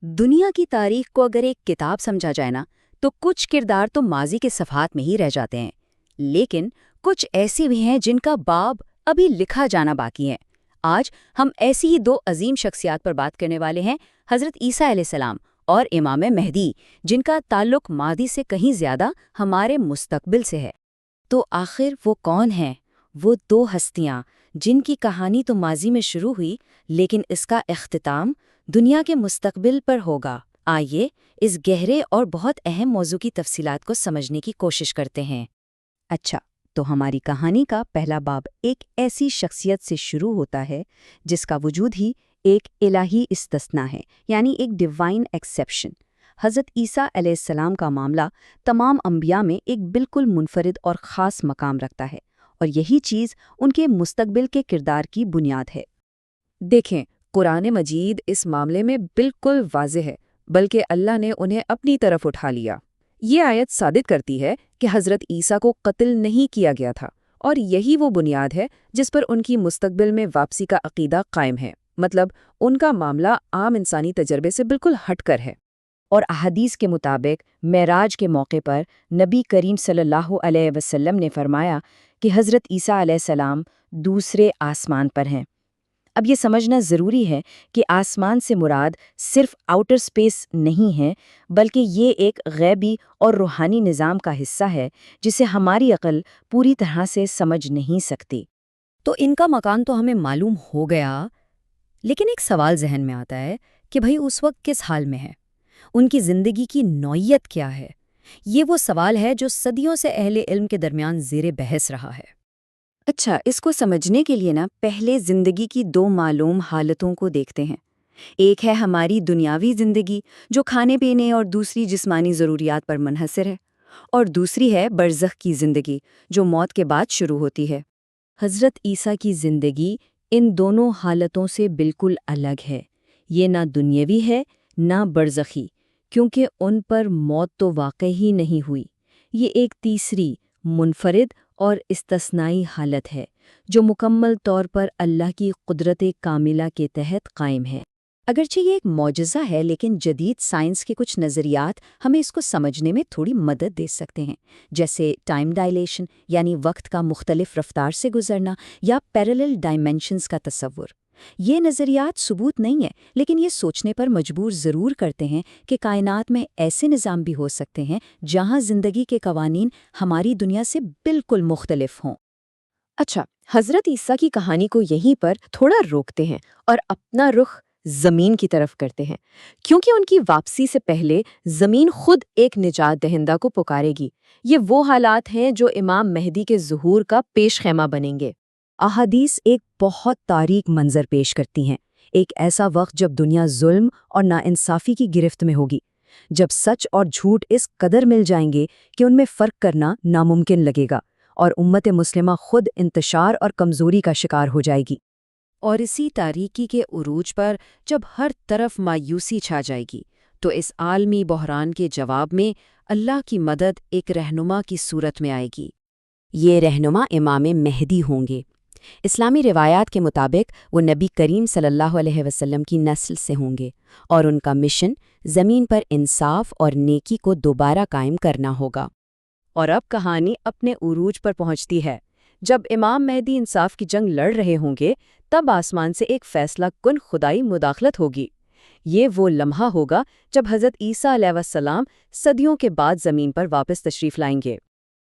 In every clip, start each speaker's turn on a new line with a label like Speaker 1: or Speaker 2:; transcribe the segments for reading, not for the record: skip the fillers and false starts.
Speaker 1: دنیا کی تاریخ کو اگر ایک کتاب سمجھا جائے نا تو کچھ کردار تو ماضی کے صفحات میں ہی رہ جاتے ہیں، لیکن کچھ ایسے بھی ہیں جن کا باب ابھی لکھا جانا باقی ہے۔ آج ہم ایسی ہی دو عظیم شخصیات پر بات کرنے والے ہیں، حضرت عیسیٰ علیہ السلام اور امام مہدی، جن کا تعلق ماضی سے کہیں زیادہ ہمارے مستقبل سے ہے۔ تو آخر وہ کون ہیں؟ وہ دو ہستیاں جن کی کہانی تو ماضی میں شروع ہوئی، لیکن اس کا اختتام دنیا کے مستقبل پر ہوگا۔ آئیے اس گہرے اور بہت اہم موضوع کی تفصیلات کو سمجھنے کی کوشش کرتے ہیں۔ اچھا، تو ہماری کہانی کا پہلا باب ایک ایسی شخصیت سے شروع ہوتا ہے جس کا وجود ہی ایک الہی استثناء ہے، یعنی ایک ڈیوائن ایکسیپشن۔ حضرت عیسیٰ علیہ السلام کا معاملہ تمام انبیاء میں ایک بالکل منفرد اور خاص مقام رکھتا ہے، اور یہی چیز ان کے مستقبل کے کردار کی بنیاد ہے۔
Speaker 2: دیکھیں، قرآن مجید اس معاملے میں بالکل واضح ہے، بلکہ اللہ نے انہیں اپنی طرف اٹھا لیا۔ یہ آیت ثابت کرتی ہے کہ حضرت عیسیٰ کو قتل نہیں کیا گیا تھا، اور یہی وہ بنیاد ہے جس پر ان کی مستقبل میں واپسی کا عقیدہ قائم ہے۔ مطلب ان کا معاملہ عام انسانی تجربے سے بالکل ہٹ کر ہے۔
Speaker 1: اور احادیث کے مطابق معراج کے موقع پر نبی کریم صلی اللہ علیہ وسلم نے فرمایا کہ حضرت عیسیٰ علیہ السلام دوسرے آسمان پر ہیں۔ اب یہ سمجھنا ضروری ہے کہ آسمان سے مراد صرف آؤٹر سپیس نہیں ہے، بلکہ یہ ایک غیبی اور روحانی نظام کا حصہ ہے جسے ہماری عقل پوری طرح سے سمجھ نہیں سکتی۔ تو ان کا مکان تو ہمیں معلوم ہو گیا، لیکن ایک سوال ذہن میں آتا ہے کہ بھئی اس وقت کس حال میں ہے؟ ان کی زندگی کی نوعیت کیا ہے؟ یہ وہ سوال ہے جو صدیوں سے اہل علم کے درمیان زیر بحث رہا ہے۔ اچھا، اس کو سمجھنے کے لیے پہلے زندگی کی دو معلوم حالتوں کو دیکھتے ہیں۔ ایک ہے ہماری دنیاوی زندگی جو کھانے پینے اور دوسری جسمانی ضروریات پر منحصر ہے، اور دوسری ہے برزخ کی زندگی جو موت کے بعد شروع ہوتی ہے۔ حضرت عیسیٰ کی زندگی ان دونوں حالتوں سے بالکل الگ ہے۔ یہ نہ دنیاوی ہے نہ برزخی، کیونکہ ان پر موت تو واقع ہی نہیں ہوئی۔ یہ ایک تیسری، منفرد اور استثنائی حالت ہے جو مکمل طور پر اللہ کی قدرت کاملہ کے تحت قائم ہے۔ اگرچہ یہ ایک معجزہ ہے، لیکن جدید سائنس کے کچھ نظریات ہمیں اس کو سمجھنے میں تھوڑی مدد دے سکتے ہیں، جیسے ٹائم ڈائلیشن، یعنی وقت کا مختلف رفتار سے گزرنا، یا پیرالل ڈائمینشنز کا تصور۔ یہ نظریات ثبوت نہیں ہے، لیکن یہ سوچنے پر مجبور ضرور کرتے ہیں کہ کائنات میں ایسے نظام بھی ہو سکتے ہیں جہاں زندگی کے قوانین ہماری دنیا سے بالکل مختلف ہوں۔
Speaker 2: اچھا، حضرت عیسیٰ کی کہانی کو یہیں پر تھوڑا روکتے ہیں اور اپنا رخ زمین کی طرف کرتے ہیں، کیونکہ ان کی واپسی سے پہلے زمین خود ایک نجات دہندہ کو پکارے گی۔ یہ وہ حالات ہیں جو امام مہدی کے ظہور کا پیش خیمہ بنیں گے۔
Speaker 1: احادیث ایک بہت تاریک منظر پیش کرتی ہیں، ایک ایسا وقت جب دنیا ظلم اور ناانصافی کی گرفت میں ہوگی، جب سچ اور جھوٹ اس قدر مل جائیں گے کہ ان میں فرق کرنا ناممکن لگے گا، اور امت مسلمہ خود انتشار اور کمزوری کا شکار ہو جائے گی۔ اور اسی تاریکی کے عروج پر جب ہر طرف مایوسی چھا جائے گی، تو اس عالمی بحران کے جواب میں اللہ کی مدد ایک رہنما کی صورت میں آئے گی۔ یہ رہنما امام مہدی ہوں گے۔ اسلامی روایات کے مطابق وہ نبی کریم صلی اللہ علیہ وسلم کی نسل سے ہوں گے، اور ان کا مشن زمین پر انصاف اور نیکی کو دوبارہ قائم کرنا ہوگا۔ اور اب کہانی اپنے عروج پر پہنچتی ہے۔ جب امام مہدی انصاف کی جنگ لڑ رہے ہوں گے، تب آسمان سے ایک فیصلہ کن خدائی مداخلت ہوگی۔ یہ وہ لمحہ ہوگا جب حضرت عیسیٰ علیہ السلام صدیوں کے بعد زمین پر واپس تشریف لائیں گے۔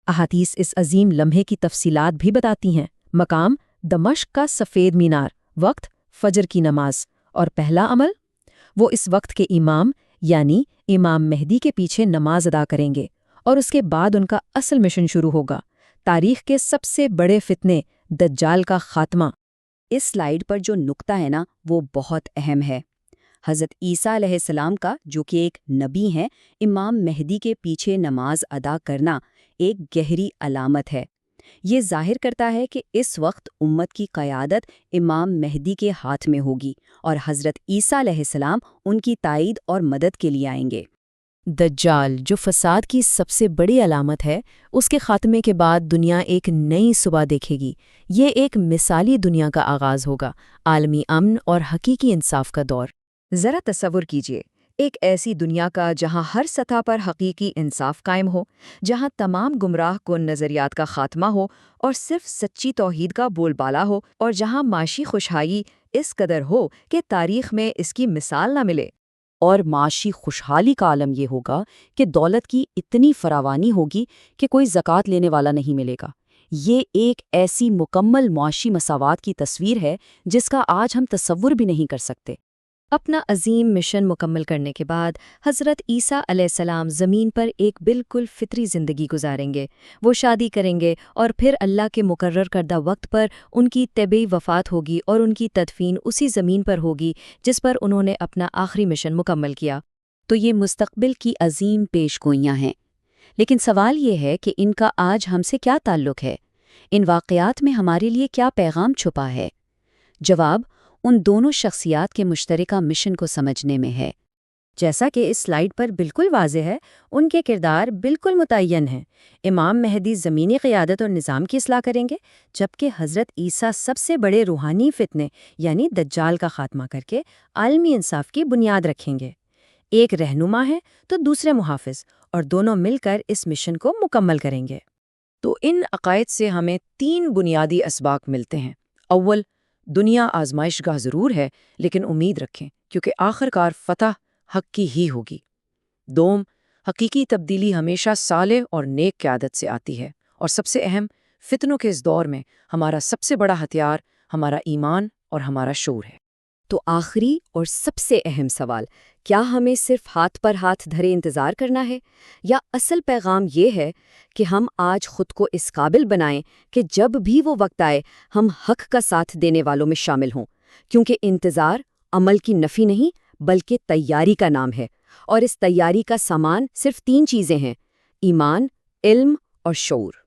Speaker 1: احادیث اس عظیم لمحے کی تفصیلات بھی بتاتی ہیں۔ مقام دمشق کا سفید مینار، وقت فجر کی نماز، اور پہلا عمل وہ اس وقت کے امام یعنی امام مہدی کے پیچھے نماز ادا کریں گے، اور اس کے بعد ان کا اصل مشن شروع ہوگا، تاریخ کے سب سے بڑے فتنے دجال کا خاتمہ۔ اس سلائیڈ پر جو نقطہ ہے وہ بہت اہم ہے۔ حضرت عیسیٰ علیہ السلام کا، جو کہ ایک نبی ہیں، امام مہدی کے پیچھے نماز ادا کرنا ایک گہری علامت ہے۔ یہ ظاہر کرتا ہے کہ اس وقت امت کی قیادت امام مہدی کے ہاتھ میں ہوگی، اور حضرت عیسیٰ علیہ السلام ان کی تائید اور مدد کے لیے آئیں گے۔ دجال، جو فساد کی سب سے بڑی علامت ہے، اس کے خاتمے کے بعد دنیا ایک نئی صبح دیکھے گی۔ یہ ایک مثالی دنیا کا آغاز ہوگا، عالمی امن اور حقیقی انصاف کا دور۔ ذرا تصور کیجئے،
Speaker 2: ایک ایسی دنیا کا جہاں ہر سطح پر حقیقی انصاف قائم ہو، جہاں تمام گمراہ کن نظریات کا خاتمہ ہو اور صرف سچی توحید کا بول بالا ہو، اور جہاں معاشی خوشحالی اس قدر ہو کہ تاریخ میں اس کی مثال نہ ملے۔
Speaker 1: اور معاشی خوشحالی کا عالم یہ ہوگا کہ دولت کی اتنی فراوانی ہوگی کہ کوئی زکوٰۃ لینے والا نہیں ملے گا۔ یہ ایک ایسی مکمل معاشی مساوات کی تصویر ہے جس کا آج ہم تصور بھی نہیں کر سکتے۔
Speaker 2: اپنا عظیم مشن مکمل کرنے کے بعد حضرت عیسیٰ علیہ السلام زمین پر ایک بالکل فطری زندگی گزاریں گے۔ وہ شادی کریں گے اور پھر اللہ کے مقرر کردہ وقت پر ان کی طبعی وفات ہوگی اور ان کی تدفین اسی زمین پر ہوگی جس پر انہوں نے اپنا آخری مشن مکمل کیا۔
Speaker 1: تو یہ مستقبل کی عظیم پیش گوئیاں ہیں، لیکن سوال یہ ہے کہ ان کا آج ہم سے کیا تعلق ہے؟ ان واقعات میں ہمارے لیے کیا پیغام چھپا ہے؟ جواب ان دونوں شخصیات کے مشترکہ مشن کو سمجھنے میں ہے۔
Speaker 3: جیسا کہ اس سلائیڈ پر بالکل واضح ہے، ان کے کردار بالکل متعین ہیں۔ امام مہدی زمینی قیادت اور نظام کی اصلاح کریں گے، جبکہ حضرت عیسیٰ سب سے بڑے روحانی فتنے یعنی دجال کا خاتمہ کر کے عالمی انصاف کی بنیاد رکھیں گے۔ ایک رہنما ہے تو دوسرے محافظ، اور دونوں مل کر اس مشن کو مکمل کریں گے۔
Speaker 2: تو ان عقائد سے ہمیں 3 بنیادی اسباق ملتے ہیں۔ اول، دنیا آزمائش گاہ ضرور ہے، لیکن امید رکھیں کیونکہ آخر کار فتح حق کی ہی ہوگی۔ دوم، حقیقی تبدیلی ہمیشہ صالح اور نیک قیادت سے آتی ہے۔ اور سب سے اہم، فتنوں کے اس دور میں ہمارا سب سے بڑا ہتھیار ہمارا ایمان اور ہمارا شعور ہے۔
Speaker 1: تو آخری اور سب سے اہم سوال، کیا ہمیں صرف ہاتھ پر ہاتھ دھرے انتظار کرنا ہے، یا اصل پیغام یہ ہے کہ ہم آج خود کو اس قابل بنائیں کہ جب بھی وہ وقت آئے ہم حق کا ساتھ دینے والوں میں شامل ہوں؟ کیونکہ انتظار عمل کی نفی نہیں بلکہ تیاری کا نام ہے، اور اس تیاری کا سامان صرف 3 چیزیں ہیں: ایمان، علم اور شعور۔